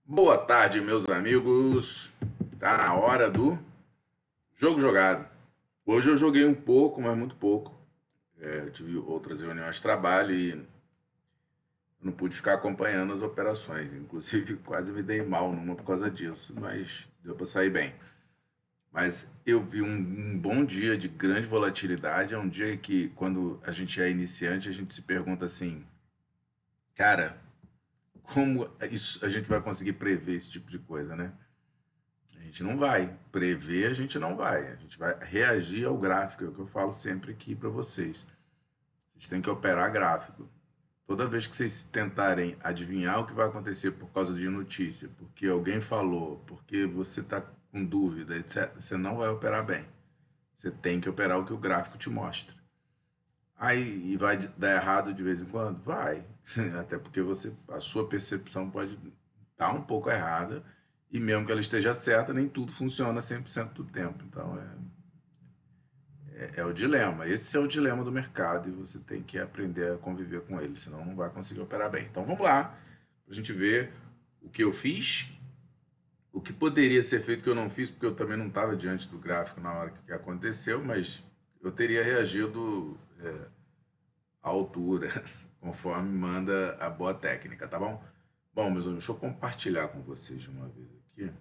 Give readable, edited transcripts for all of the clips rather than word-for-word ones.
Boa tarde, meus amigos. Tá na hora do jogo jogado. Hoje eu joguei um pouco, mas muito pouco. Eu tive outras reuniões de trabalho e não pude ficar acompanhando as operações. Inclusive, quase me dei mal numa por causa disso, mas deu para sair bem. Mas eu vi um bom dia de grande volatilidade. É um dia que, quando a gente é iniciante, a gente se pergunta assim, cara, como isso, a gente vai conseguir prever esse tipo de coisa, né? A gente não vai prever, a gente não vai. A gente vai reagir ao gráfico, é o que eu falo sempre aqui para vocês. Vocês têm que operar gráfico. Toda vez que vocês tentarem adivinhar o que vai acontecer por causa de notícia, porque alguém falou, porque você está com dúvida, etc., você não vai operar bem. Você tem que operar o que o gráfico te mostra. Aí e vai dar errado de vez em quando? Vai. Até porque a sua percepção pode estar um pouco errada e mesmo que ela esteja certa, nem tudo funciona 100% do tempo. Então é o dilema. Esse é o dilema do mercado e você tem que aprender a conviver com ele, senão não vai conseguir operar bem. Então vamos lá, para a gente ver o que eu fiz, o que poderia ser feito que eu não fiz, porque eu também não estava diante do gráfico na hora que aconteceu, mas eu teria reagido à altura, conforme manda a boa técnica, tá bom? Bom, meus amigos, deixa eu compartilhar com vocês de uma vez aqui,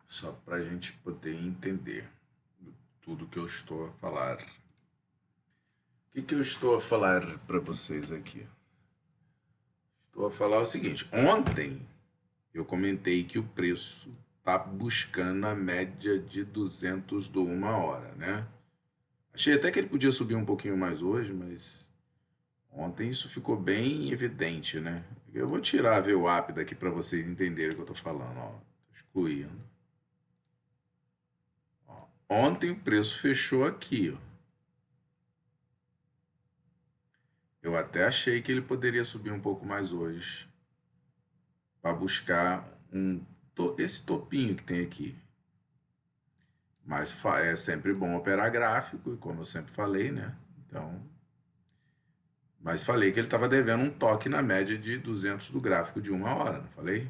só para a gente poder entender tudo que eu estou a falar. O que eu estou a falar para vocês aqui? Estou a falar o seguinte: ontem eu comentei que o preço está buscando a média de 200 do 1 hora, né? Achei até que ele podia subir um pouquinho mais hoje, mas ontem isso ficou bem evidente, né? Eu vou tirar a VWAP daqui para vocês entenderem o que eu estou falando. Ó, tô excluindo. Ó, ontem o preço fechou aqui. Ó. Eu até achei que ele poderia subir um pouco mais hoje para buscar esse topinho que tem aqui. Mas é sempre bom operar gráfico, como eu sempre falei, né? Então, mas falei que ele estava devendo um toque na média de 200 do gráfico de 1 hora, não falei?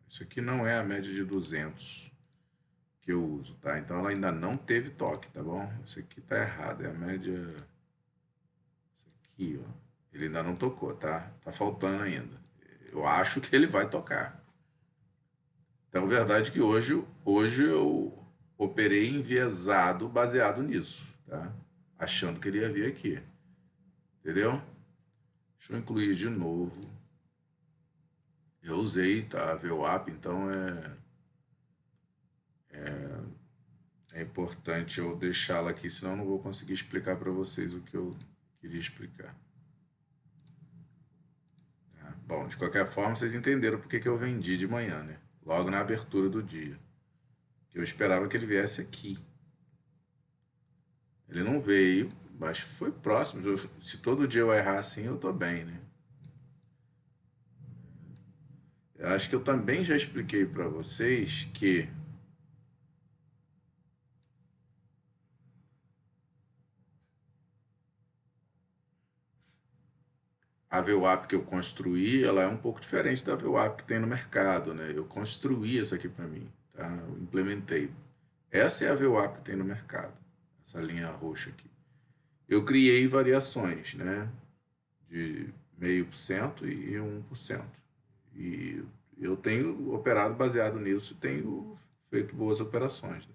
Isso aqui não é a média de 200 que eu uso, tá? Então ela ainda não teve toque, tá bom? Isso aqui tá errado, é a média... Isso aqui, ó. Ele ainda não tocou, tá? Tá faltando ainda. Eu acho que ele vai tocar. Então, verdade que hoje eu operei enviesado baseado nisso, tá? Achando que ele ia vir aqui. Entendeu? Deixa eu incluir de novo. Eu usei, tá? A VWAP, então é importante eu deixá-la aqui, senão eu não vou conseguir explicar para vocês o que eu queria explicar. Tá? Bom, de qualquer forma, vocês entenderam porque que eu vendi de manhã, né? Logo na abertura do dia. Eu esperava que ele viesse aqui. Ele não veio, mas foi próximo. Se todo dia eu errar assim, eu tô bem, né? Eu acho que eu também já expliquei para vocês que a VWAP que eu construí, ela é um pouco diferente da VWAP que tem no mercado, né? Eu construí essa aqui para mim, tá? Eu implementei. Essa é a VWAP que tem no mercado, essa linha roxa aqui. Eu criei variações, né? De 0,5% e 1%. E eu tenho operado baseado nisso, tenho feito boas operações. Né?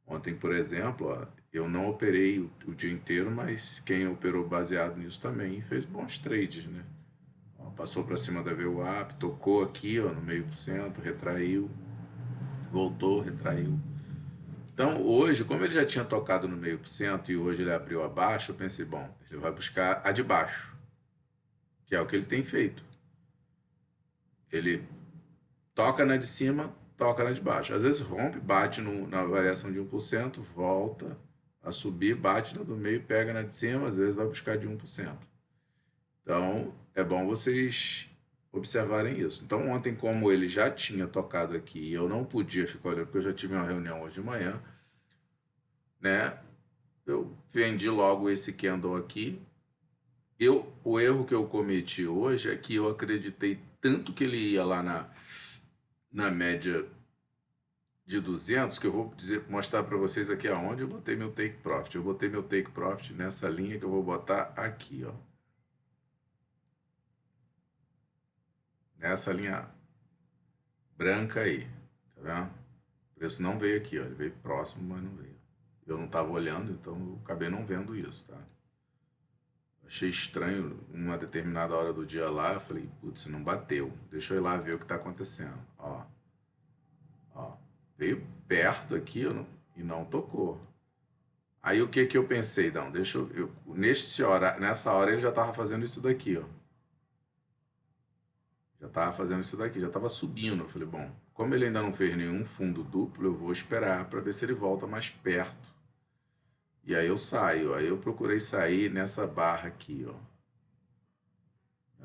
Ontem, por exemplo, ó, eu não operei o dia inteiro, mas quem operou baseado nisso também fez bons trades, né? Ó, passou para cima da VWAP, tocou aqui ó, no 0,5%, retraiu, voltou, retraiu. Então, hoje, como ele já tinha tocado no 0,5% e hoje ele abriu abaixo, eu pensei, bom, ele vai buscar a de baixo, que é o que ele tem feito. Ele toca na de cima, toca na de baixo. Às vezes rompe, bate na variação de 1%, volta a subir, bate na do meio, pega na de cima, às vezes vai buscar de 1%. Então, é bom vocês observarem isso. Então, ontem, como ele já tinha tocado aqui e eu não podia ficar olhando, porque eu já tive uma reunião hoje de manhã, né? Eu vendi logo esse candle aqui, O erro que eu cometi hoje é que eu acreditei tanto que ele ia lá na média de 200, que eu vou mostrar para vocês aqui aonde eu botei meu take profit. Eu botei meu take profit nessa linha que eu vou botar aqui, ó. Nessa linha branca aí, tá vendo? O preço não veio aqui, ó. Ele veio próximo, mas não veio. Eu não estava olhando, então eu acabei não vendo isso, tá? Achei estranho, uma determinada hora do dia lá, eu falei, putz, não bateu. Deixa eu ir lá ver o que está acontecendo. Ó, veio perto aqui e não tocou. Aí o que que eu pensei? Não, deixa nessa hora ele já estava fazendo isso daqui, ó. Já estava fazendo isso daqui, já estava subindo. Eu falei, bom, como ele ainda não fez nenhum fundo duplo, eu vou esperar para ver se ele volta mais perto. E aí eu saio, aí eu procurei sair nessa barra aqui, ó.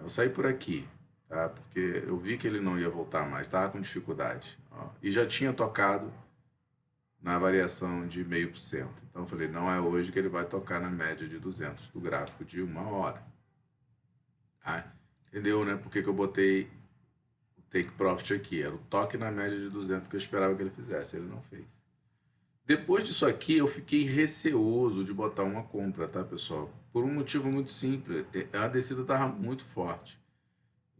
Eu saí por aqui, tá? Porque eu vi que ele não ia voltar mais, estava com dificuldade, ó. E já tinha tocado na variação de 0,5%. Então eu falei, não é hoje que ele vai tocar na média de 200 do gráfico de 1 hora. Ah, entendeu, né? Por que que eu botei o take profit aqui? Era o toque na média de 200 que eu esperava que ele fizesse, ele não fez. Depois disso aqui, eu fiquei receoso de botar uma compra, tá, pessoal? Por um motivo muito simples. A descida estava muito forte.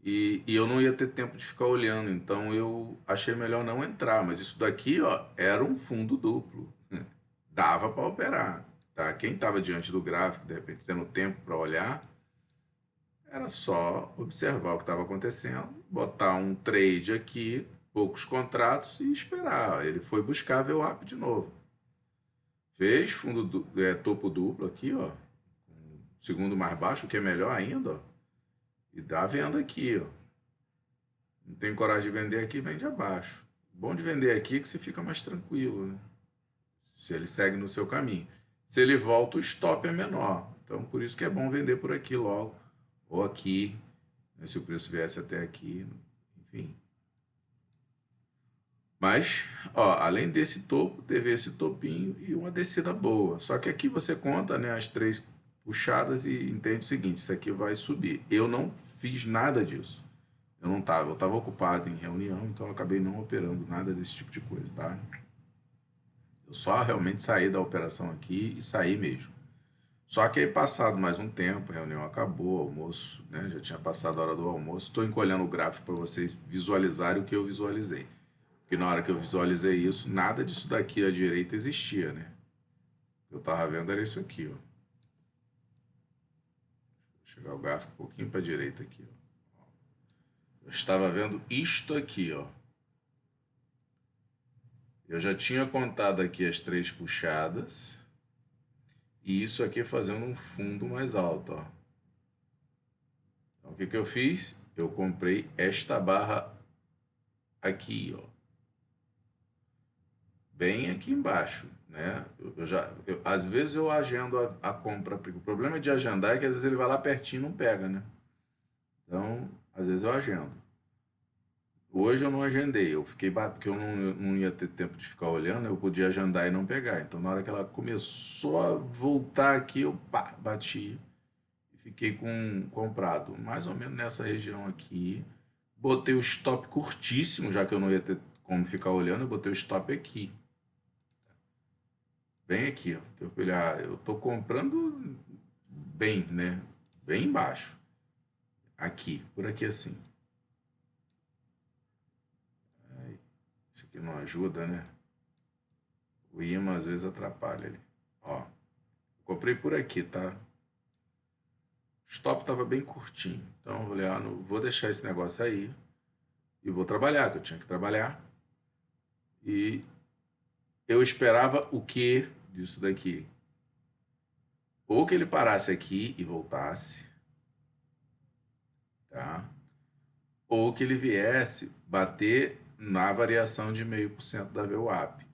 E eu não ia ter tempo de ficar olhando, então eu achei melhor não entrar. Mas isso daqui, ó, era um fundo duplo. Dava para operar, tá? Quem estava diante do gráfico, de repente tendo tempo para olhar, era só observar o que estava acontecendo, botar um trade aqui, poucos contratos e esperar. Ele foi buscar ver o VWAP de novo. Fez topo duplo aqui, ó. Segundo mais baixo, o que é melhor ainda, ó. E dá venda aqui, ó. Não tem coragem de vender aqui, vende abaixo. O bom de vender aqui é que você fica mais tranquilo, né? Se ele segue no seu caminho. Se ele volta, o stop é menor. Então, por isso que é bom vender por aqui logo. Ou aqui, né, se o preço viesse até aqui, enfim. Mas, ó, além desse topo, teve esse topinho e uma descida boa. Só que aqui você conta, né, as 3 puxadas e entende o seguinte, isso aqui vai subir. Eu não fiz nada disso. Eu estava ocupado em reunião, então eu acabei não operando nada desse tipo de coisa, tá? Eu só realmente saí da operação aqui e saí mesmo. Só que aí passado mais um tempo, a reunião acabou, almoço, né? Já tinha passado a hora do almoço. Estou encolhendo o gráfico para vocês visualizarem o que eu visualizei. Porque na hora que eu visualizei isso, nada disso daqui à direita existia, né? O que eu estava vendo era isso aqui, ó. Vou chegar o gráfico um pouquinho para a direita aqui, ó. Eu estava vendo isto aqui, ó. Eu já tinha contado aqui as 3 puxadas. E isso aqui fazendo um fundo mais alto, ó. Então, o que que eu fiz? Eu comprei esta barra aqui, ó. Bem aqui embaixo, né? Às vezes eu agendo a compra. O problema de agendar é que às vezes ele vai lá pertinho e não pega, né? Então, às vezes eu agendo. Hoje eu não agendei, eu fiquei porque eu não ia ter tempo de ficar olhando, eu podia agendar e não pegar. Então, na hora que ela começou a voltar aqui, eu bati e fiquei com comprado, mais ou menos nessa região aqui. Botei o stop curtíssimo, já que eu não ia ter como ficar olhando, eu botei o stop aqui. Bem aqui, ó. Que eu falei, eu tô comprando bem, né? Bem embaixo. Aqui, por aqui assim. Isso aqui não ajuda, né? O imã às vezes atrapalha ele. Ó, comprei por aqui, tá? O stop tava bem curtinho. Então eu falei, não vou deixar esse negócio aí. E vou trabalhar, que eu tinha que trabalhar. E eu esperava o que disso daqui? Ou que ele parasse aqui e voltasse, tá? Ou que ele viesse bater na variação de 0,5% da VWAP.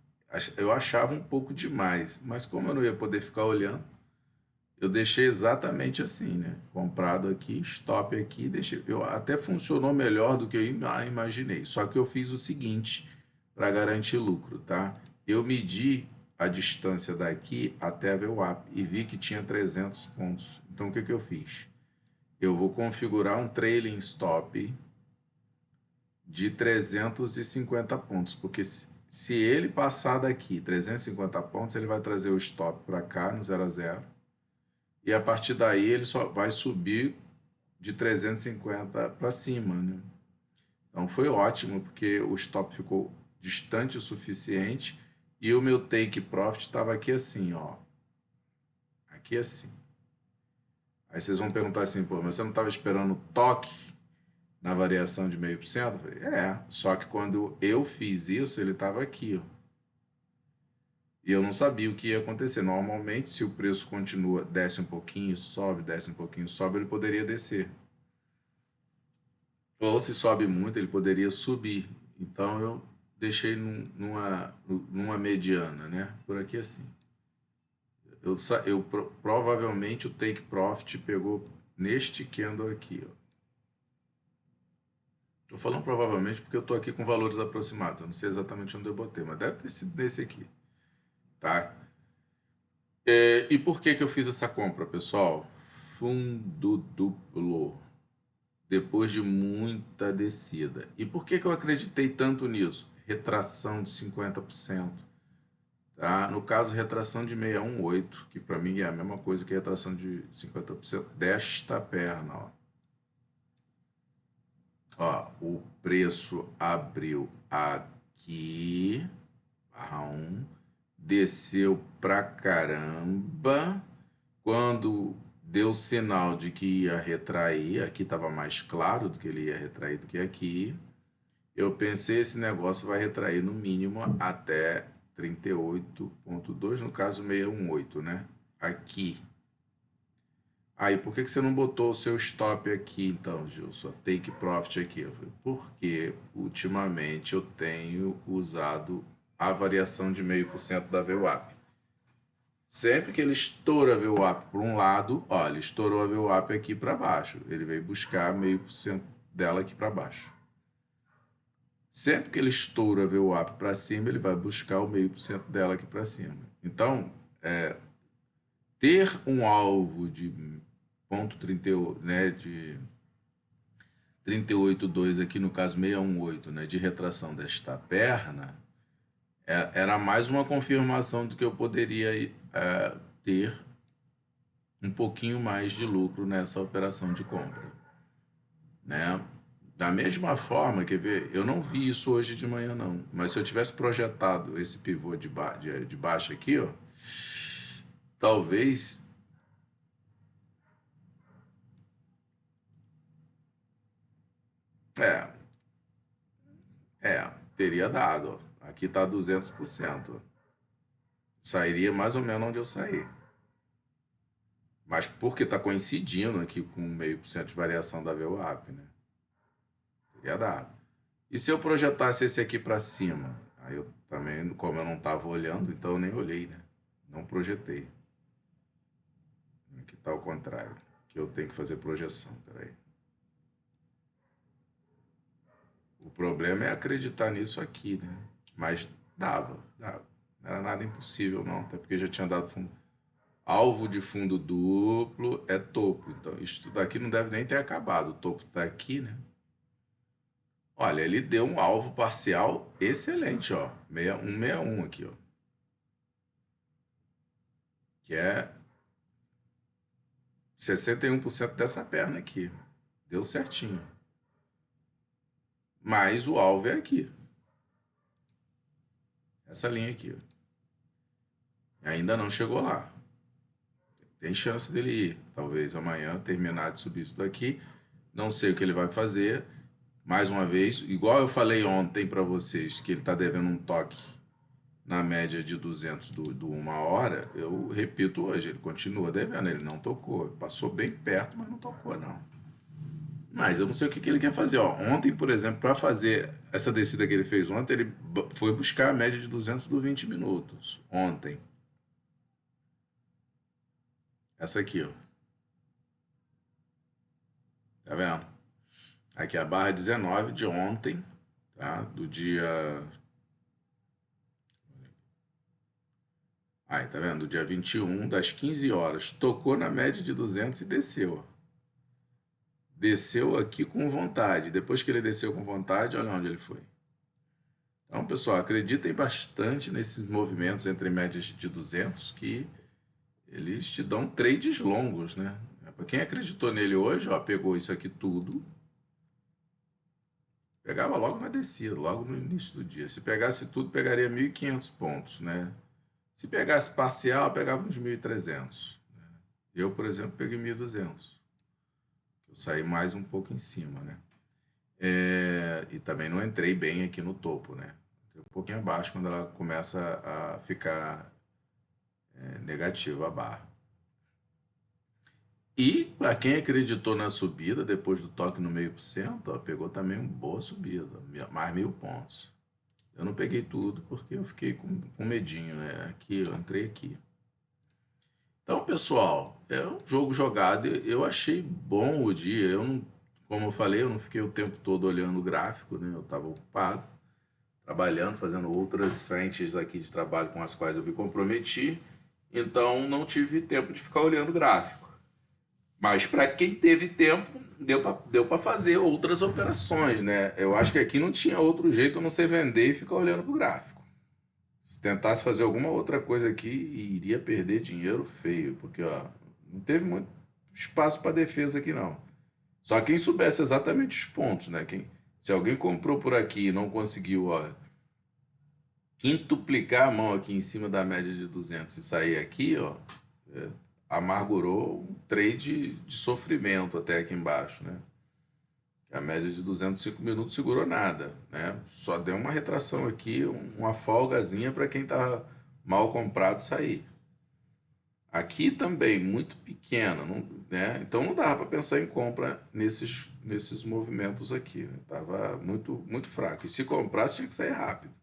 Eu achava um pouco demais, mas como eu não ia poder ficar olhando, eu deixei exatamente assim, né? Comprado aqui, stop aqui, deixei. Até funcionou melhor do que eu imaginei. Só que eu fiz o seguinte para garantir lucro, tá? Eu medi a distância daqui até a VWAP e vi que tinha 300 pontos. Então o que que eu fiz? eu vou configurar um trailing stop de 350 pontos, porque se ele passar daqui 350 pontos, ele vai trazer o stop para cá no 0 a 0, e a partir daí ele só vai subir de 350 para cima, né? Então foi ótimo, porque o stop ficou distante o suficiente e o meu take profit estava aqui assim, ó. Aqui assim. Aí vocês vão perguntar assim, pô, mas você não estava esperando toque na variação de 0,5%? Eu falei, só que quando eu fiz isso, ele estava aqui, ó. E eu não sabia o que ia acontecer. Normalmente, se o preço continua, desce um pouquinho, sobe, desce um pouquinho, sobe, ele poderia descer. Ou se sobe muito, ele poderia subir. Então eu deixei numa mediana, né? Por aqui assim. Provavelmente o take profit pegou neste candle aqui, ó. Tô falando provavelmente porque eu tô aqui com valores aproximados. Eu não sei exatamente onde eu botei, mas deve ter sido nesse aqui, tá? E por que que eu fiz essa compra, pessoal? Fundo duplo, depois de muita descida. E por que que eu acreditei tanto nisso? Retração de 50%. Tá? No caso, retração de 618, que para mim é a mesma coisa que retração de 50% desta perna. Ó, o preço abriu aqui, barra 1, desceu pra caramba. Quando deu sinal de que ia retrair, aqui estava mais claro do que ele ia retrair do que aqui. Eu pensei, esse negócio vai retrair no mínimo até 38,2, no caso 618, né? Aqui. Aí, por que que você não botou o seu stop aqui, então, Gilson? Take profit aqui. Eu falei, porque ultimamente eu tenho usado a variação de 0,5% da VWAP. Sempre que ele estoura a VWAP por um lado, ó, ele estourou a VWAP aqui para baixo. Ele veio buscar 0,5% dela aqui para baixo. Sempre que ele estoura a VWAP para cima, ele vai buscar o 0,5% dela aqui para cima. Então, ter um alvo de 0,38, né, de 38,2 aqui, no caso 618, né, de retração desta perna, era mais uma confirmação do que eu poderia ter um pouquinho mais de lucro nessa operação de compra, né? Da mesma forma, quer ver, eu não vi isso hoje de manhã não, mas se eu tivesse projetado esse pivô de baixo aqui, ó, talvez é, teria dado, ó. Aqui tá 200%. Sairia mais ou menos onde eu saí. Mas porque está coincidindo aqui com 0,5% de variação da VWAP, né? Teria dado. E se eu projetasse esse aqui para cima? Aí eu também, como eu não estava olhando, então eu nem olhei, né? Não projetei. Aqui está o contrário, que eu tenho que fazer projeção, peraí. O problema é acreditar nisso aqui, né? Mas dava. Não era nada impossível não, até porque já tinha dado fundo. Alvo de fundo duplo é topo, então isso daqui não deve nem ter acabado, o topo está aqui, né? Olha, ele deu um alvo parcial excelente, ó, 161 aqui, ó, que é 61% dessa perna aqui, deu certinho. Mas o alvo é aqui, essa linha aqui, ó. Ainda não chegou lá. Tem chance dele ir, talvez amanhã terminar de subir isso daqui. Não sei o que ele vai fazer. Mais uma vez, igual eu falei ontem para vocês que ele está devendo um toque na média de 200 do 1 hora, eu repito hoje, ele continua devendo, ele não tocou. Passou bem perto, mas não tocou não. Mas eu não sei o que que ele quer fazer. Ó, ontem, por exemplo, para fazer essa descida que ele fez ontem, ele foi buscar a média de 200 do 20 minutos. Ontem. Essa aqui, ó. Tá vendo? Aqui a barra 19 de ontem, tá? Do dia... Aí, tá vendo? Do dia 21, das 15 horas. Tocou na média de 200 e desceu. desceu aqui com vontade. Depois que ele desceu com vontade, olha onde ele foi. Então, pessoal, acreditem bastante nesses movimentos entre médias de 200 que eles te dão trades longos, né? Para quem acreditou nele hoje, ó, pegou isso aqui tudo, pegava logo na descida, logo no início do dia. Se pegasse tudo, pegaria 1.500 pontos, né? Se pegasse parcial, pegava uns 1.300. Eu, por exemplo, peguei 1.200. Eu saí mais um pouco em cima, né? E também não entrei bem aqui no topo, né? Entrei um pouquinho abaixo quando ela começa a ficar negativa a barra. E para quem acreditou na subida, depois do toque no 0,5%, ó, pegou também uma boa subida, mais 1.000 pontos. Eu não peguei tudo porque eu fiquei com medinho, né? Aqui, eu entrei aqui. Então, pessoal, é um jogo jogado. Eu achei bom o dia. Eu não, como eu falei, eu não fiquei o tempo todo olhando o gráfico, né? Eu estava ocupado, trabalhando, fazendo outras frentes aqui de trabalho com as quais eu me comprometi. Então, não tive tempo de ficar olhando o gráfico. Mas para quem teve tempo, deu para fazer outras operações, né? Eu acho que aqui não tinha outro jeito a não ser vender e ficar olhando para o gráfico. Se tentasse fazer alguma outra coisa aqui, iria perder dinheiro feio, porque ó, não teve muito espaço para defesa aqui não. Só quem soubesse exatamente os pontos, né? Se alguém comprou por aqui e não conseguiu, ó, quintuplicar a mão aqui em cima da média de 200 e sair aqui, ó, amargurou um trade de sofrimento até aqui embaixo, né? A média de 205 minutos segurou nada, né? Só deu uma retração aqui, uma folgazinha para quem tá mal comprado sair. Aqui também muito pequena, né? Então não dava para pensar em compra nesses movimentos aqui, né? Tava muito fraco. E se comprasse tinha que sair rápido.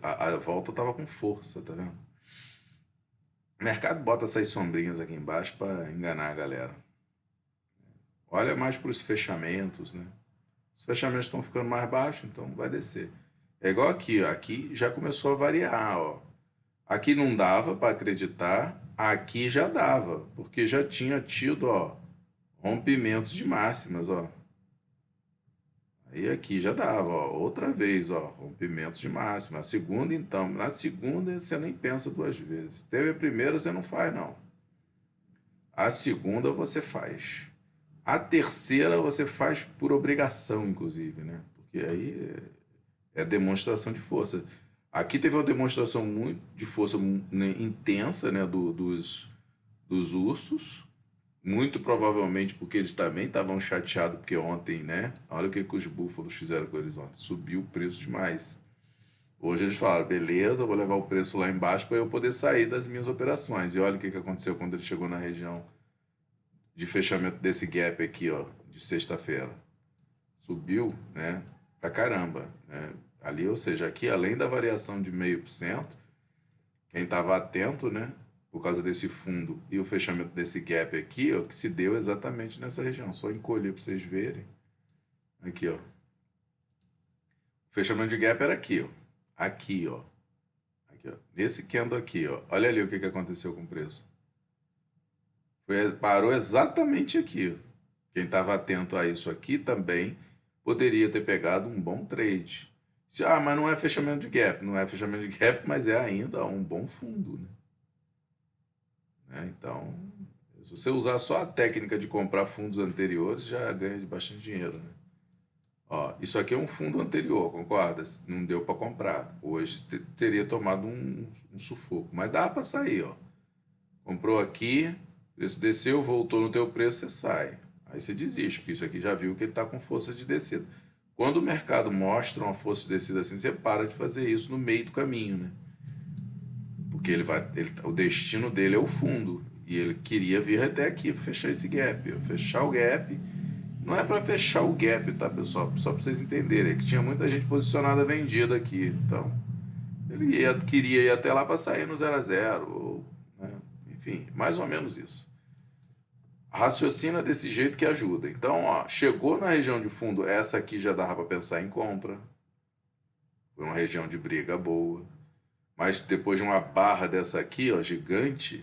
A volta tava com força, tá vendo? O mercado bota essas sombrinhas aqui embaixo para enganar a galera. Olha mais para os fechamentos, né? Os fechamentos estão ficando mais baixos, então vai descer. É igual aqui, ó. Aqui já começou a variar, ó. Aqui não dava para acreditar, aqui já dava, porque já tinha tido, ó, rompimentos de máximas, ó. Aí aqui já dava, ó, outra vez, ó, rompimentos de máxima. A segunda, então, na segunda você nem pensa duas vezes. Teve a primeira, você não faz, não. A segunda você faz. A terceira você faz por obrigação, inclusive, né? Porque aí é demonstração de força. Aqui teve uma demonstração muito de força, né, intensa, né, dos ursos. Muito provavelmente porque eles também estavam chateados, porque ontem, né? Olha o que os búfalos fizeram com eles ontem. Subiu o preço demais. Hoje eles falaram, beleza, eu vou levar o preço lá embaixo para eu poder sair das minhas operações. E olha o que aconteceu quando ele chegou na região de fechamento desse gap aqui, ó, de sexta-feira. Subiu, né? Pra caramba, né? Ali, ou seja, aqui além da variação de 0,5%, quem estava atento, né? Por causa desse fundo e o fechamento desse gap aqui, ó, que se deu exatamente nessa região. Só encolher para vocês verem. Aqui, ó. O fechamento de gap era aqui, ó. Aqui, ó. Aqui, ó. Nesse candle aqui, ó. Olha ali o que aconteceu com o preço. Parou exatamente aqui. Quem estava atento a isso aqui também poderia ter pegado um bom trade. Mas não é fechamento de gap. Não é fechamento de gap, mas é ainda um bom fundo, né? Então, se você usar só a técnica de comprar fundos anteriores, já ganha de bastante dinheiro, né? Ó, isso aqui é um fundo anterior, concorda? Não deu para comprar. Hoje teria tomado um sufoco, mas dá para sair, ó. Comprou aqui, preço desceu, voltou no teu preço, você sai. Aí você desiste, porque isso aqui já viu que ele está com força de descida. Quando o mercado mostra uma força de descida assim, você para de fazer isso no meio do caminho, né? Porque o destino dele é o fundo. E ele queria vir até aqui para fechar esse gap. Fechar o gap. Não é para fechar o gap, tá, pessoal? Só para vocês entenderem. É que tinha muita gente posicionada vendida aqui. Então, ele queria ir até lá para sair no 0 a 0. Né? Enfim, mais ou menos isso. Raciocina desse jeito que ajuda. Então, ó, chegou na região de fundo. Essa aqui já dava para pensar em compra. Foi uma região de briga boa. Mas depois de uma barra dessa aqui, ó, gigante,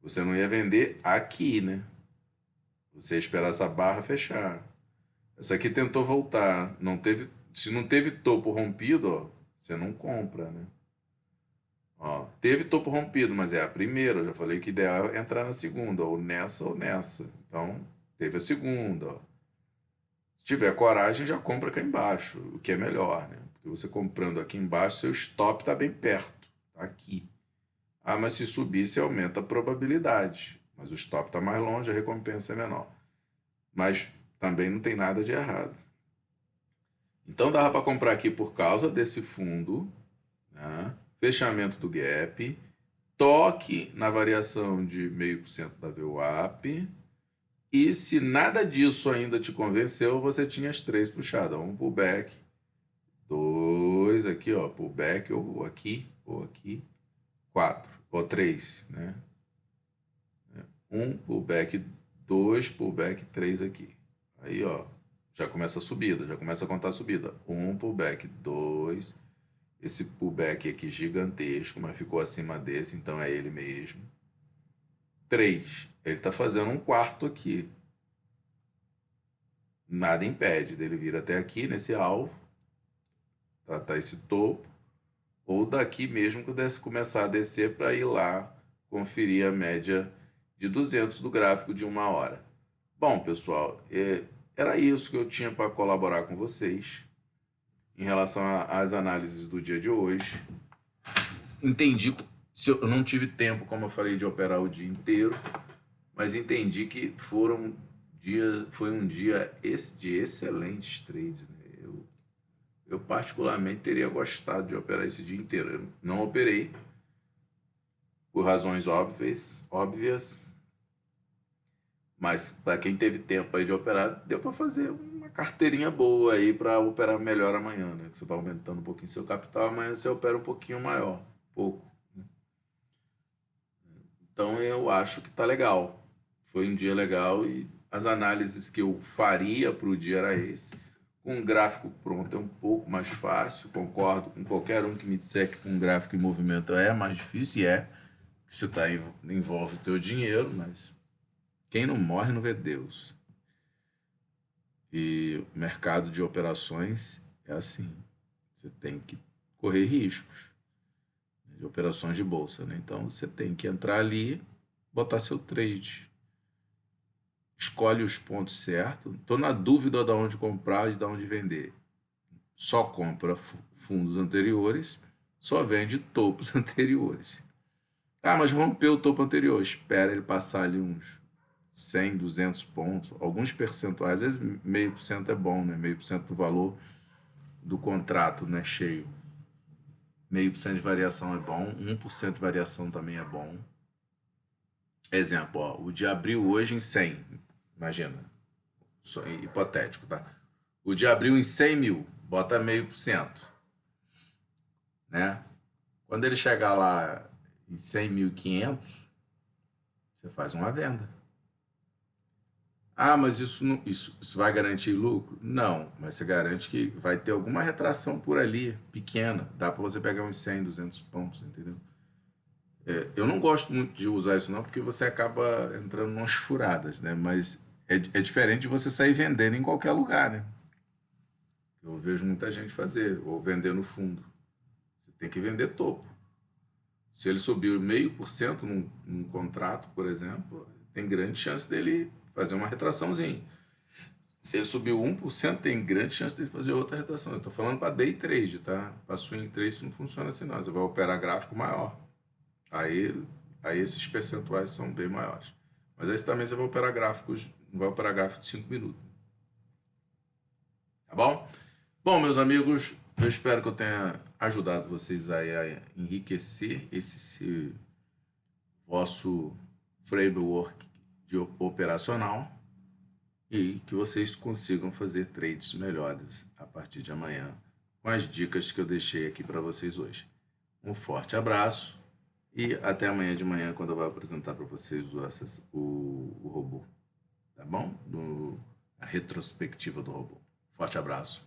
você não ia vender aqui, né? Você esperar essa barra fechar. Essa aqui tentou voltar. Não teve, se não teve topo rompido, ó, você não compra, né? Ó, teve topo rompido, mas é a primeira. Eu já falei que ideal é entrar na segunda, ou nessa ou nessa. Então, teve a segunda, ó. Se tiver coragem, já compra aqui embaixo, o que é melhor, né? Porque você comprando aqui embaixo, seu stop está bem perto, tá aqui. Ah, mas se subir, você aumenta a probabilidade. Mas o stop está mais longe, a recompensa é menor. Mas também não tem nada de errado. Então dava para comprar aqui por causa desse fundo, né? Fechamento do gap, toque na variação de 0,5% da VWAP. E se nada disso ainda te convenceu, você tinha as três puxadas. Um pullback, dois aqui, ó, pullback ou aqui, quatro, ou três, né? Um pullback, dois pullback, três aqui. Aí, ó, já começa a subida, já começa a contar a subida. Um pullback, dois, esse pullback aqui gigantesco, mas ficou acima desse, então é ele mesmo. Três, ele está fazendo um quarto aqui. Nada impede dele vir até aqui nesse alvo, tratar esse topo, ou daqui mesmo que eu começar a descer para ir lá conferir a média de 200 do gráfico de 1 hora. Bom, pessoal, era isso que eu tinha para colaborar com vocês em relação às análises do dia de hoje. Entendi, se eu não tive tempo, como eu falei, de operar o dia inteiro, mas entendi que foi um dia de excelentes trades, né? Eu particularmente teria gostado de operar esse dia inteiro. Eu não operei por razões óbvias, mas para quem teve tempo aí de operar, deu para fazer uma carteirinha boa aí para operar melhor amanhã, né? Você vai aumentando um pouquinho seu capital, amanhã você opera um pouquinho maior, pouco. Então eu acho que tá legal. Foi um dia legal e as análises que eu faria para o dia era esse. Com um gráfico pronto é um pouco mais fácil, concordo com qualquer um que me disser que com um gráfico em movimento é mais difícil, e que você envolve o teu dinheiro, mas quem não morre não vê Deus. E o mercado de operações é assim, você tem que correr riscos de operações de bolsa, né? Então você tem que entrar ali, botar seu trade, escolhe os pontos certos. Estou na dúvida de onde comprar e de onde vender. Só compra fundos anteriores, só vende topos anteriores. Ah, mas rompeu o topo anterior. Espera ele passar ali uns 100, 200 pontos, alguns percentuais. Às vezes 0,5% é bom, né? 0,5% do valor do contrato, né, cheio. 0,5% de variação é bom, 1% de variação também é bom. Exemplo, ó, o de abril hoje em 100, imagina, só hipotético, tá? O de abril em 100 mil, bota 0,5%, né? Quando ele chegar lá em 100.500, você faz uma venda. Ah, mas isso vai garantir lucro? Não, mas você garante que vai ter alguma retração por ali, pequena. Dá para você pegar uns 100, 200 pontos, entendeu? Eu não gosto muito de usar isso não, porque você acaba entrando em umas furadas, né? Mas é diferente de você sair vendendo em qualquer lugar, né? Eu vejo muita gente fazer, ou vender no fundo. Você tem que vender topo. Se ele subiu 0,5% num contrato, por exemplo, tem grande chance dele fazer uma retraçãozinha. Se ele subiu 1%, tem grande chance dele fazer outra retração. Eu estou falando para day trade, tá? Para swing trade isso não funciona assim não. Você vai operar gráfico maior. Aí esses percentuais são bem maiores. Mas aí também você vai operar gráficos, não vai operar gráfico de 5 minutos. Tá bom? Bom, meus amigos, eu espero que eu tenha ajudado vocês aí a enriquecer esse vosso framework de operacional e que vocês consigam fazer trades melhores a partir de amanhã com as dicas que eu deixei aqui para vocês hoje. Um forte abraço e até amanhã de manhã, quando eu vou apresentar para vocês o robô, tá bom? A retrospectiva do robô. Forte abraço.